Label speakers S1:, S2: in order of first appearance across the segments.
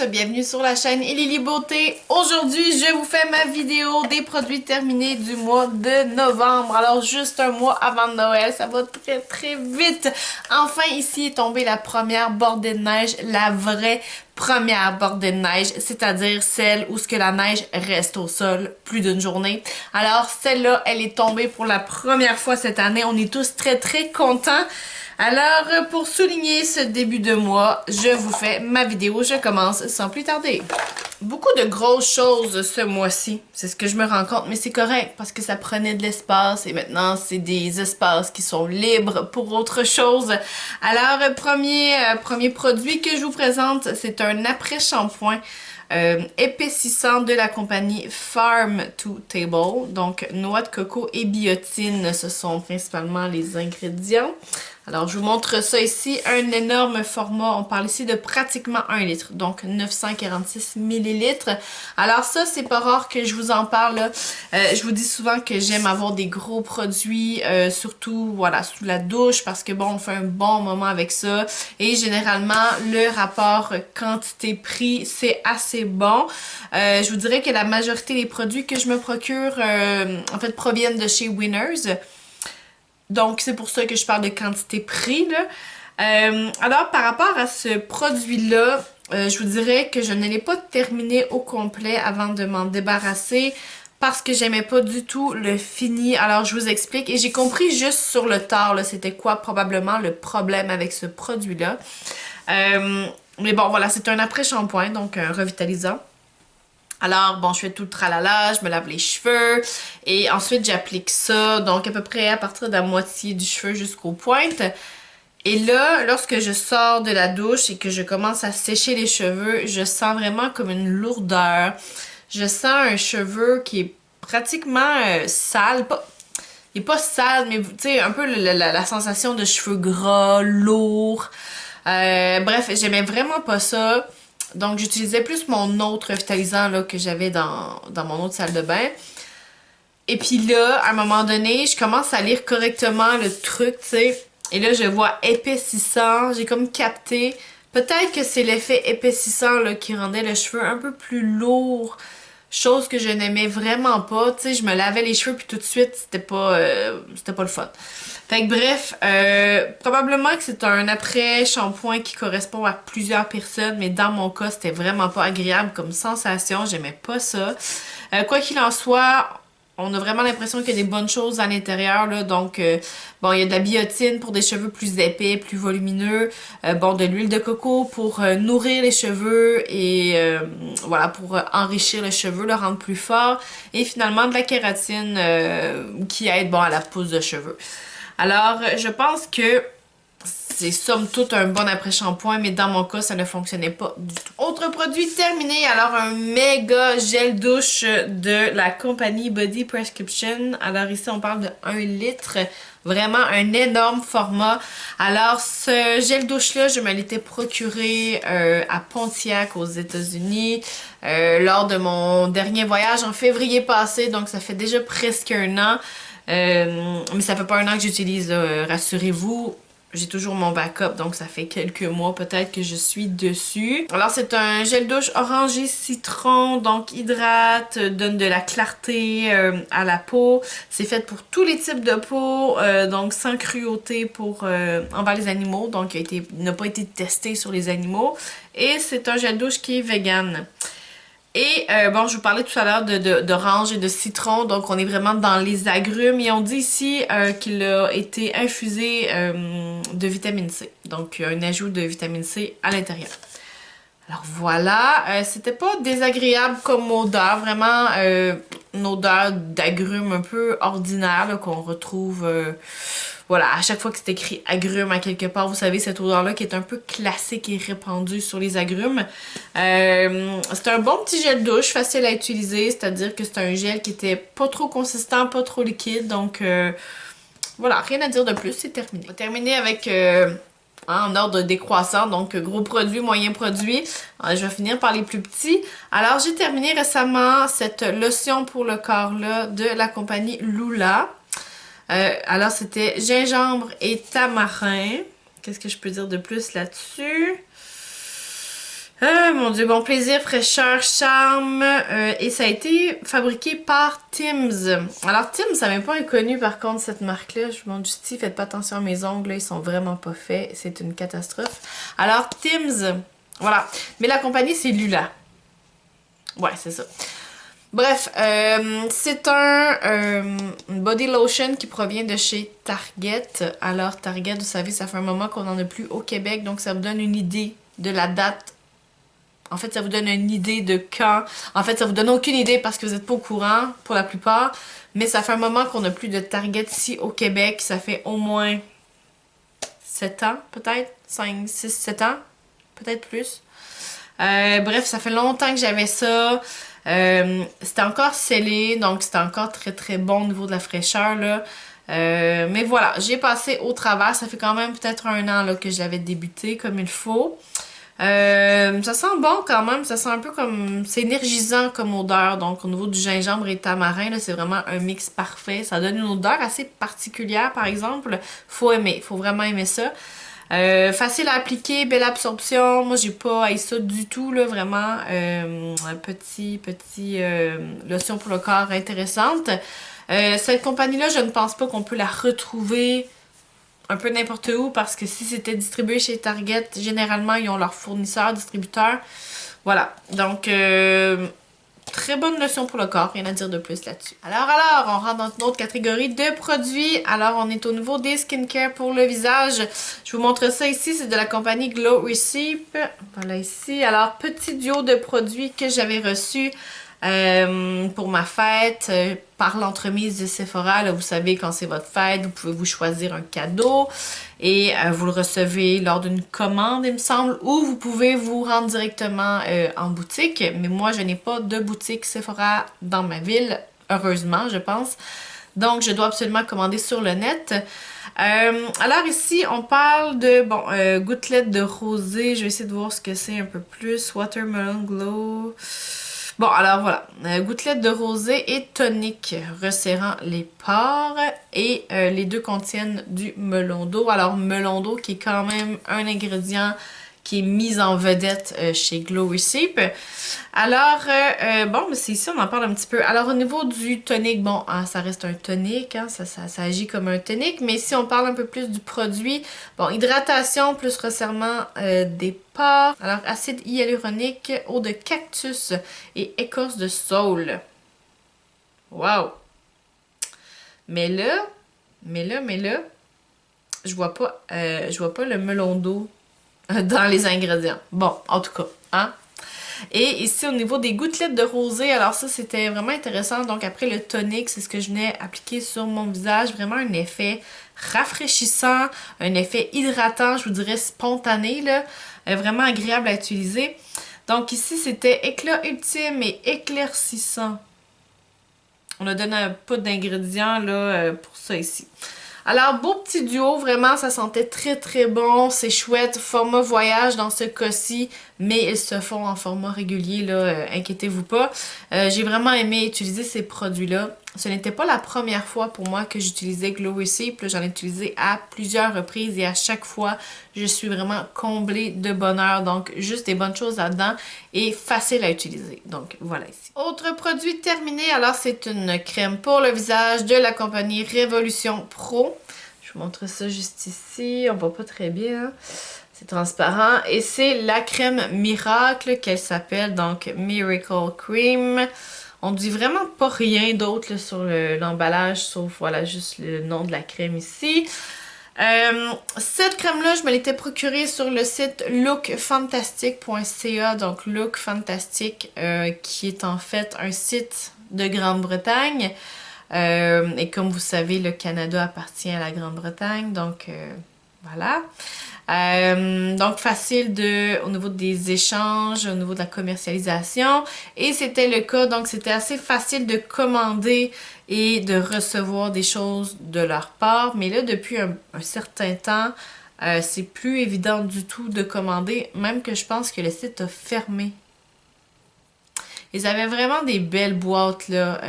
S1: bienvenue sur la chaîne Lily Beauté. Aujourd'hui, je vous fais ma vidéo des produits terminés du mois de novembre. Alors, juste un mois avant Noël, ça va très vite. Enfin, ici est tombée la première bordée de neige, la vraie première bordée de neige, c'est-à-dire celle où ce que la neige reste au sol plus d'une journée. Alors, celle-là, elle est tombée pour la première fois cette année. On est tous très contents. Alors, pour souligner ce début de mois, je vous fais ma vidéo. Je commence sans plus tarder. Beaucoup de grosses choses ce mois-ci. C'est ce que je me rends compte, mais c'est correct parce que ça prenait de l'espace et maintenant, c'est des espaces qui sont libres pour autre chose. Alors, premier produit que je vous présente, c'est un après-shampoing épaississant de la compagnie Farm to Table. Donc, noix de coco et biotine, ce sont principalement les ingrédients. Alors, je vous montre ça ici, un énorme format. On parle ici de pratiquement 1 litre, donc 946 millilitres. Alors ça, c'est pas rare que je vous en parle. Je vous dis souvent que j'aime avoir des gros produits, surtout, voilà, sous la douche, parce que bon, on fait un bon moment avec ça. Et généralement, le rapport quantité-prix, c'est assez bon. Je vous dirais que la majorité des produits que je me procure, en fait, proviennent de chez Winners. Donc, c'est pour ça que je parle de quantité-prix, là. Alors, par rapport à ce produit-là, je vous dirais que je ne l'ai pas terminé au complet avant de m'en débarrasser parce que j'aimais pas du tout le fini. Alors, je vous explique. Et j'ai compris juste sur le tard, là, c'était quoi probablement le problème avec ce produit-là. Mais bon, voilà, c'est un après-shampoing, donc un revitalisant. Alors, bon, je fais tout le tralala, je me lave les cheveux et ensuite j'applique ça, donc à peu près à partir de la moitié du cheveu jusqu'aux pointes. Et là, lorsque je sors de la douche et que je commence à sécher les cheveux, je sens vraiment comme une lourdeur. Je sens un cheveu qui est pratiquement sale, il est pas sale, mais tu sais, un peu la sensation de cheveux gras, lourds. Bref, j'aimais vraiment pas ça. Donc, j'utilisais plus mon autre revitalisant là, que j'avais dans mon autre salle de bain. Et puis là, à un moment donné, je commence à lire correctement le truc, tu sais. Et là, je vois épaississant. J'ai comme capté. Peut-être que c'est l'effet épaississant là, qui rendait le cheveu un peu plus lourd. Chose que je n'aimais vraiment pas. Tu sais, je me lavais les cheveux puis tout de suite, c'était pas le fun. Fait que bref, probablement que c'est un après-shampoing qui correspond à plusieurs personnes, mais dans mon cas, c'était vraiment pas agréable comme sensation. J'aimais pas ça. Quoi qu'il en soit, on a vraiment l'impression qu'il y a des bonnes choses à l'intérieur, là. Donc, bon, il y a de la biotine pour des cheveux plus épais, plus volumineux. Bon, de l'huile de coco pour nourrir les cheveux et voilà, pour enrichir le cheveu, le rendre plus fort. Et finalement, de la kératine qui aide, bon, à la pousse de cheveux. Alors, je pense que c'est somme toute un bon après-shampoing, mais dans mon cas, ça ne fonctionnait pas du tout. Autre produit terminé, alors un méga gel douche de la compagnie Body Prescription. Alors ici, on parle de 1 litre, vraiment un énorme format. Alors, ce gel douche-là, je me l'étais procuré à Pontiac, aux États-Unis, lors de mon dernier voyage en février passé, donc ça fait déjà presque 1 an. Mais ça fait pas 1 an que j'utilise, rassurez-vous. J'ai toujours mon backup, donc ça fait quelques mois peut-être que je suis dessus. Alors c'est un gel douche orangé citron, donc hydrate, donne de la clarté à la peau. C'est fait pour tous les types de peau, donc sans cruauté pour envers les animaux, donc il n'a pas été testé sur les animaux. Et c'est un gel douche qui est vegan. Et bon, je vous parlais tout à l'heure d'orange et de citron, donc on est vraiment dans les agrumes. Et on dit ici qu'il a été infusé de vitamine C. Donc, il y a un ajout de vitamine C à l'intérieur. Alors voilà, c'était pas désagréable comme odeur, vraiment une odeur d'agrumes un peu ordinaire qu'on retrouve... voilà, à chaque fois que c'est écrit agrumes à quelque part, vous savez, cette odeur-là qui est un peu classique et répandue sur les agrumes. C'est un bon petit gel douche, facile à utiliser, c'est-à-dire que c'est un gel qui était pas trop consistant, pas trop liquide, donc voilà, rien à dire de plus, c'est terminé. On va terminer avec... en ordre décroissant, donc gros produit, moyen produit. Je vais finir par les plus petits. Alors, j'ai terminé récemment cette lotion pour le corps-là de la compagnie Lula. Alors, c'était gingembre et tamarin. Qu'est-ce que je peux dire de plus là-dessus? Ah mon Dieu, bon plaisir, fraîcheur, charme, et ça a été fabriqué par Tim's. Alors Tim's, ça m'est pas inconnu par contre cette marque-là. Je vous montre juste, faites pas attention à mes ongles, là, ils sont vraiment pas faits, c'est une catastrophe. Alors Tim's, voilà. Mais la compagnie c'est Lula. Ouais, c'est ça. Bref, c'est une body lotion qui provient de chez Target. Alors Target, vous savez, ça fait un moment qu'on n'en a plus au Québec, donc ça vous donne une idée de la date. En fait, ça vous donne une idée de quand. En fait, ça vous donne aucune idée parce que vous n'êtes pas au courant pour la plupart. Mais ça fait un moment qu'on n'a plus de Target ici au Québec. Ça fait au moins 7 ans, peut-être. 5, 6, 7 ans. Peut-être plus. Bref, ça fait longtemps que j'avais ça. C'était encore scellé, donc c'était encore très très bon au niveau de la fraîcheur, là. Mais voilà, j'ai passé au travers. Ça fait quand même peut-être un an là, que je l'avais débuté comme il faut. Ça sent bon quand même, ça sent un peu comme... C'est énergisant comme odeur, donc au niveau du gingembre et tamarin, là, c'est vraiment un mix parfait. Ça donne une odeur assez particulière par exemple. Faut aimer, faut vraiment aimer ça. Facile à appliquer, belle absorption. Moi, j'ai pas haï ça du tout, là, vraiment. Un petit lotion pour le corps intéressante. Cette compagnie-là, je ne pense pas qu'on peut la retrouver un peu n'importe où parce que si c'était distribué chez Target, généralement, ils ont leur fournisseur, distributeur. Voilà. Donc, très bonne lotion pour le corps, rien à dire de plus là-dessus. Alors, on rentre dans une autre catégorie de produits. Alors, on est au niveau des skincare pour le visage. Je vous montre ça ici, c'est de la compagnie Glow Recipe. Voilà ici. Alors, petit duo de produits que j'avais reçu pour ma fête par l'entremise de Sephora. Là, vous savez, quand c'est votre fête, vous pouvez vous choisir un cadeau et vous le recevez lors d'une commande, il me semble, ou vous pouvez vous rendre directement en boutique. Mais moi, je n'ai pas de boutique Sephora dans ma ville, heureusement, je pense. Donc, je dois absolument commander sur le net. Alors ici, on parle de, bon, gouttelettes de rosée. Je vais essayer de voir ce que c'est un peu plus. Watermelon Glow. Bon, alors voilà, gouttelettes de rosée et tonique resserrant les pores et les deux contiennent du melon d'eau. Alors melon d'eau qui est quand même un ingrédient qui est mis en vedette chez Glow Recipe. Alors, bon, c'est ici, on en parle un petit peu. Alors, au niveau du tonique, bon, hein, ça reste un tonique, hein, ça agit comme un tonique, mais si on parle un peu plus du produit, bon, hydratation plus resserrement des pores. Alors, acide hyaluronique, eau de cactus et écorce de saule. Wow! Mais là, je vois pas le melon d'eau dans les ingrédients. Bon, en tout cas, hein? Et ici, au niveau des gouttelettes de rosée, alors ça, c'était vraiment intéressant. Donc, après le tonique, c'est ce que je venais appliquer sur mon visage. Vraiment un effet rafraîchissant, un effet hydratant, je vous dirais spontané, là. Vraiment agréable à utiliser. Donc, ici, c'était éclat ultime et éclaircissant. On a donné un peu d'ingrédients, là, pour ça ici. Alors, beau petit duo, vraiment, ça sentait très très bon, c'est chouette, format voyage dans ce cas-ci, mais ils se font en format régulier, là, inquiétez-vous pas. J'ai vraiment aimé utiliser ces produits-là. Ce n'était pas la première fois pour moi que j'utilisais Glow Recipe, j'en ai utilisé à plusieurs reprises et à chaque fois, je suis vraiment comblée de bonheur. Donc, juste des bonnes choses là-dedans et facile à utiliser. Donc, voilà ici. Autre produit terminé, alors c'est une crème pour le visage de la compagnie Révolution Pro. Je vous montre ça juste ici, on voit pas très bien. C'est transparent et c'est la crème Miracle qu'elle s'appelle, donc Miracle Cream. On dit vraiment pas rien d'autre sur l'emballage, sauf voilà juste le nom de la crème ici. Cette crème-là, je me l'étais procurée sur le site lookfantastic.ca, donc Look Fantastic, qui est en fait un site de Grande-Bretagne. Et comme vous savez, le Canada appartient à la Grande-Bretagne, donc voilà. Donc facile au niveau des échanges, au niveau de la commercialisation. Et c'était le cas, donc c'était assez facile de commander et de recevoir des choses de leur part. Mais là, depuis un certain temps, c'est plus évident du tout de commander, même que je pense que le site a fermé. Ils avaient vraiment des belles boîtes là,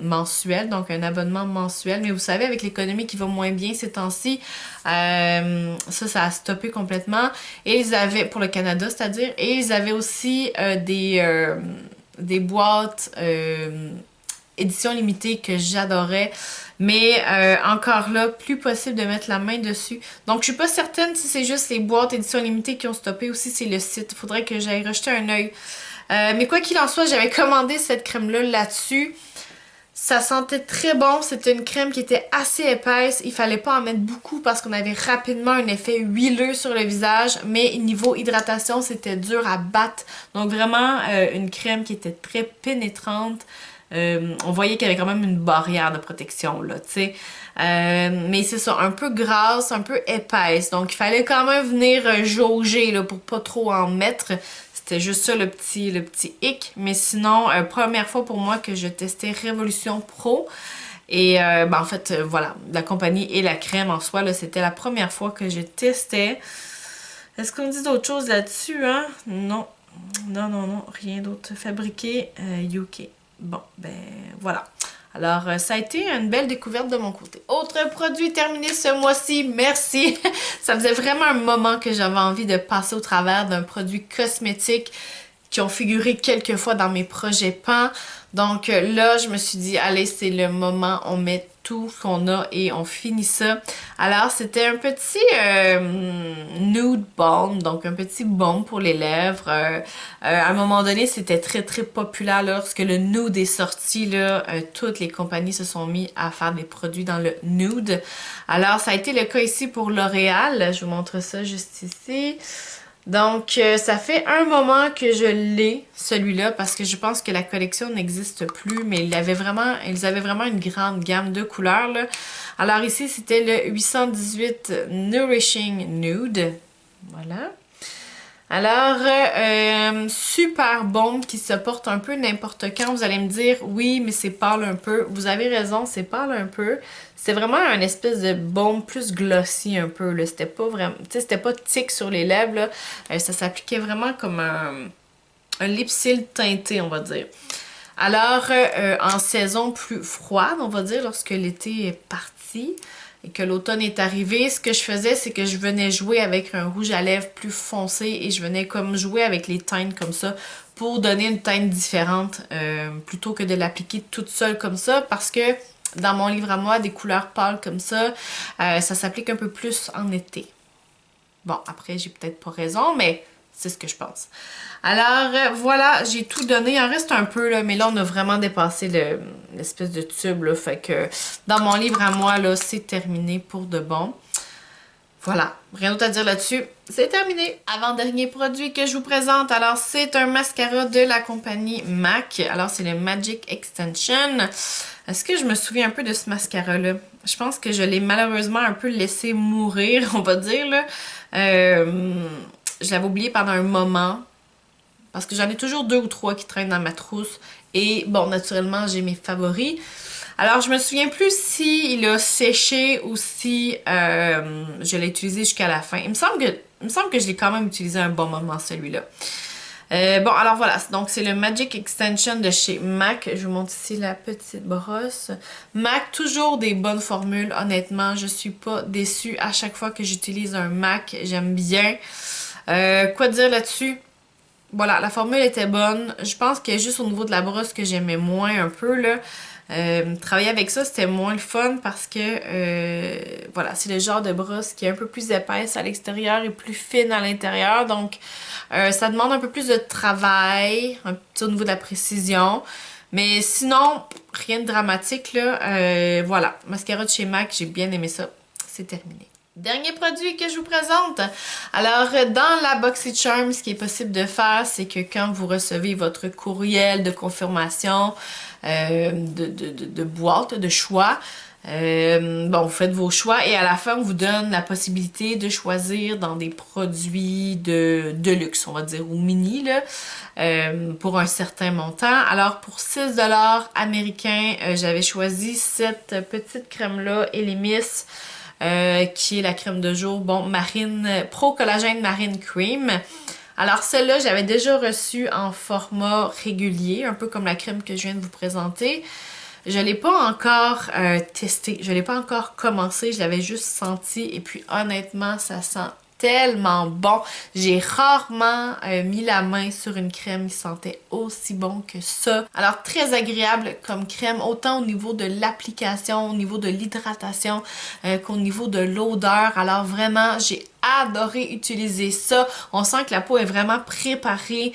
S1: mensuelles, donc un abonnement mensuel. Mais vous savez, avec l'économie qui va moins bien ces temps-ci, ça a stoppé complètement. Et ils avaient, pour le Canada, c'est-à-dire, et ils avaient aussi des boîtes édition limitée que j'adorais. Mais encore là, plus possible de mettre la main dessus. Donc, je suis pas certaine si c'est juste les boîtes édition limitée qui ont stoppé ou si c'est le site. Faudrait que j'aille rejeter un œil. Mais quoi qu'il en soit, j'avais commandé cette crème-là là-dessus. Ça sentait très bon. C'était une crème qui était assez épaisse. Il fallait pas en mettre beaucoup parce qu'on avait rapidement un effet huileux sur le visage. Mais niveau hydratation, c'était dur à battre. Donc vraiment, une crème qui était très pénétrante. On voyait qu'il y avait quand même une barrière de protection là, tu sais. Mais c'est ça, un peu grasse, un peu épaisse. Donc il fallait quand même venir jauger là, pour pas trop en mettre. C'était juste ça le petit hic. Mais sinon, première fois pour moi que je testais Révolution Pro. Et en fait, voilà, la compagnie et la crème en soi, là, c'était la première fois que je testais. Est-ce qu'on dit d'autres choses là-dessus, hein? Non. Non, rien d'autre fabriqué UK. Bon, ben voilà. Alors, ça a été une belle découverte de mon côté. Autre produit terminé ce mois-ci, merci! Ça faisait vraiment un moment que j'avais envie de passer au travers d'un produit cosmétique qui ont figuré quelques fois dans mes projets PAN. Donc là, je me suis dit, allez, c'est le moment, on met tout ce qu'on a et on finit ça. Alors, c'était un petit nude balm, donc un petit baume pour les lèvres. À un moment donné, c'était très très populaire lorsque le nude est sorti. Là, toutes les compagnies se sont mis à faire des produits dans le nude. Alors, ça a été le cas ici pour L'Oréal. Je vous montre ça juste ici. Donc, ça fait un moment que je l'ai, celui-là, parce que je pense que la collection n'existe plus, mais ils avaient vraiment une grande gamme de couleurs, là. Alors ici, c'était le 818 Nourishing Nude. Voilà. Alors, super bombe qui se porte un peu n'importe quand. Vous allez me dire, oui, mais c'est pâle un peu. Vous avez raison, c'est pâle un peu. C'est vraiment un espèce de baume plus glossy un peu, là. C'était pas vraiment, tu sais, c'était pas thick sur les lèvres, là. Ça s'appliquait vraiment comme un lip-seal teinté, on va dire. Alors, en saison plus froide, on va dire, lorsque l'été est parti et que l'automne est arrivé, ce que je faisais, c'est que je venais jouer avec un rouge à lèvres plus foncé et je venais comme jouer avec les teintes comme ça pour donner une teinte différente plutôt que de l'appliquer toute seule comme ça parce que dans mon livre à moi, des couleurs pâles comme ça, ça s'applique un peu plus en été. Bon, après, j'ai peut-être pas raison, mais c'est ce que je pense. Alors, voilà, j'ai tout donné. Il en reste un peu, là, mais là, on a vraiment dépassé l'espèce de tube, là. Fait que dans mon livre à moi, là, c'est terminé pour de bon. Voilà, rien d'autre à dire là-dessus. C'est terminé. Avant-dernier produit que je vous présente, alors c'est un mascara de la compagnie MAC. Alors c'est le Magic Extension. Est-ce que je me souviens un peu de ce mascara-là? Je pense que je l'ai malheureusement un peu laissé mourir, on va dire, là. Je l'avais oublié pendant un moment. Parce que j'en ai toujours 2 ou 3 qui traînent dans ma trousse. Et bon, naturellement, j'ai mes favoris. Alors, je me souviens plus si il a séché ou si je l'ai utilisé jusqu'à la fin. Il me semble que je l'ai quand même utilisé un bon moment, celui-là. Bon, alors voilà. Donc, c'est le Magic Extension de chez MAC. Je vous montre ici la petite brosse. MAC, toujours des bonnes formules, honnêtement. Je suis pas déçue à chaque fois que j'utilise un MAC. J'aime bien. Quoi dire là-dessus? Voilà, la formule était bonne. Je pense qu'il y a juste au niveau de la brosse que j'aimais moins un peu, là. Travailler avec ça, c'était moins le fun parce que, voilà, c'est le genre de brosse qui est un peu plus épaisse à l'extérieur et plus fine à l'intérieur. Donc, ça demande un peu plus de travail, un petit au niveau de la précision. Mais sinon, rien de dramatique, là. Voilà, mascara de chez MAC, j'ai bien aimé ça. C'est terminé. Dernier produit que je vous présente. Alors, dans la BoxyCharm, ce qui est possible de faire, c'est que quand vous recevez votre courriel de confirmation de boîte, de choix, bon, vous faites vos choix et à la fin, on vous donne la possibilité de choisir dans des produits de luxe, on va dire, ou mini, là, pour un certain montant. Alors, pour 6$ américains, j'avais choisi cette petite crème-là, Elemis, qui est la crème de jour, bon, Marine, Pro Collagène Marine Cream. Alors celle-là, j'avais déjà reçu en format régulier, un peu comme la crème que je viens de vous présenter. Je l'ai pas encore testé, je l'ai pas encore commencé, je l'avais juste senti et puis honnêtement, ça sent tellement bon. J'ai rarement mis la main sur une crème qui sentait aussi bon que ça. Alors très agréable comme crème, autant au niveau de l'application, au niveau de l'hydratation qu'au niveau de l'odeur. Alors vraiment, j'ai adoré utiliser ça. On sent que la peau est vraiment préparée,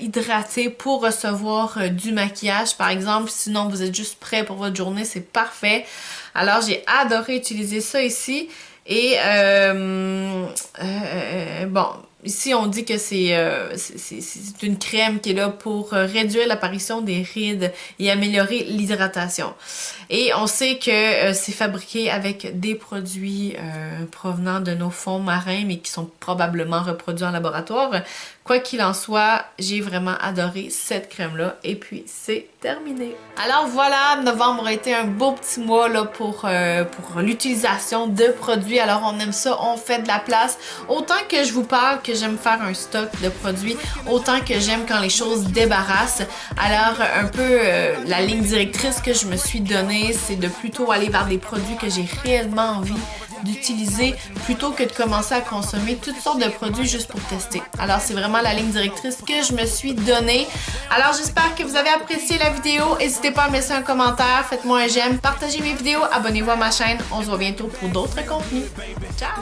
S1: hydratée pour recevoir du maquillage par exemple. Sinon, vous êtes juste prêt pour votre journée, c'est parfait. Alors j'ai adoré utiliser ça ici. Et bon, ici on dit que c'est une crème qui est là pour réduire l'apparition des rides et améliorer l'hydratation. Et on sait que c'est fabriqué avec des produits provenant de nos fonds marins, mais qui sont probablement reproduits en laboratoire. Quoi qu'il en soit, j'ai vraiment adoré cette crème-là. Et puis, c'est terminé. Alors voilà, novembre a été un beau petit mois là, pour l'utilisation de produits. Alors on aime ça, on fait de la place. Autant que je vous parle que j'aime faire un stock de produits, autant que j'aime quand les choses débarrassent. Alors un peu la ligne directrice que je me suis donnée, c'est de plutôt aller vers des produits que j'ai réellement envie d'utiliser plutôt que de commencer à consommer toutes sortes de produits juste pour tester. Alors c'est vraiment la ligne directrice que je me suis donnée. Alors j'espère que vous avez apprécié la vidéo. N'hésitez pas à me laisser un commentaire, faites-moi un j'aime, partagez mes vidéos, abonnez-vous à ma chaîne. On se voit bientôt pour d'autres contenus. Ciao!